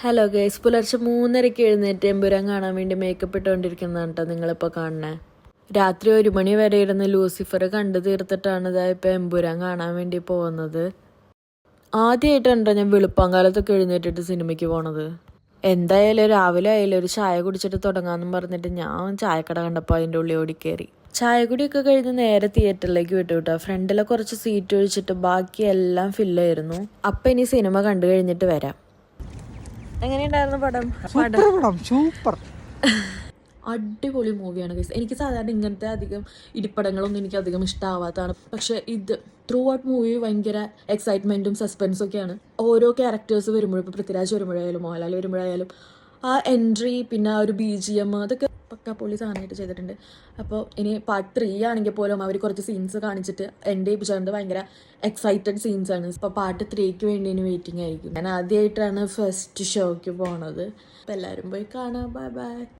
Hello guys, പുലർച്ചെ 3:30 എഴുന്നേറ്റ് എമ്പുരാൻ കാണാൻ വേണ്ടി മേക്കപ്പ് ഇട്ടുകൊണ്ടിരിക്കുന്നതാണ് കേട്ടോ നിങ്ങളിപ്പോൾ കാണണേ. രാത്രി 1 മണി വരെ ഇരുന്ന് ലൂസിഫർ കണ്ടു തീർത്തിട്ടാണ് ഇപ്പോൾ എമ്പുരാൻ കാണാൻ വേണ്ടി പോകുന്നത്. ആദ്യമായിട്ടാണ് ഞാൻ വെളുപ്പാങ്കാലത്തൊക്കെ എഴുന്നേറ്റിട്ട് സിനിമയ്ക്ക് പോണത്. എന്തായാലും രാവിലെ ആയാലും ഒരു ചായ കുടിച്ചിട്ട് തുടങ്ങാമെന്നും പറഞ്ഞിട്ട് ഞാൻ ചായക്കട കണ്ടപ്പോൾ അതിൻ്റെ ഉള്ളിൽ ഓടിക്കയറി. ചായ കുടിയൊക്കെ കഴിഞ്ഞ് നേരെ തിയേറ്ററിലേക്ക് വിട്ടു കേട്ടോ. ഫ്രണ്ടിലെ കുറച്ച് സീറ്റ് ഒഴിച്ചിട്ട് ബാക്കി എല്ലാം ഫില്ലായിരുന്നു. അപ്പം ഇനി സിനിമ കണ്ടു കഴിഞ്ഞിട്ട് വരാം. എങ്ങനെയുണ്ടായിരുന്നു പടം? സൂപ്പർ അടിപൊളി മൂവിയാണ് ഗൈസ്. എനിക്ക് സാധാരണ ഇങ്ങനത്തെ അധികം ഇടിപ്പടങ്ങളൊന്നും എനിക്ക് അധികം ഇഷ്ടമാവാത്തതാണ്. പക്ഷെ ഇത് ത്രൂ ഔട്ട് മൂവി ഭയങ്കര എക്സൈറ്റ്മെൻറ്റും സസ്പെൻസും ഒക്കെയാണ്. ഓരോ ക്യാരക്ടേഴ്സ് വരുമ്പോഴും, ഇപ്പോൾ പൃഥ്വിരാജ് വരുമ്പോഴായാലും മോഹൻലാൽ വരുമ്പോഴായാലും ആ എൻട്രി, പിന്നെ ആ ഒരു BGM, അതൊക്കെ പക്ക പൊളി സാധനമായിട്ട് ചെയ്തിട്ടുണ്ട്. അപ്പോൾ ഇനി പാർട്ട് 3 ആണെങ്കിൽ പോലും അവർ കുറച്ച് സീൻസ് കാണിച്ചിട്ട് എൻ്റെ എപ്പിസോഡിൻ്റെ ഭയങ്കര എക്സൈറ്റഡ് സീൻസാണ്. ഇപ്പോൾ പാർട്ട് 3ക്ക് വേണ്ടി ഇനി വെയിറ്റിംഗ് ആയിരിക്കും. ഞാൻ ആദ്യമായിട്ടാണ് ഫസ്റ്റ് ഷോയ്ക്ക് പോണത്. അപ്പോൾ എല്ലാവരും പോയി കാണാം. Bye bye.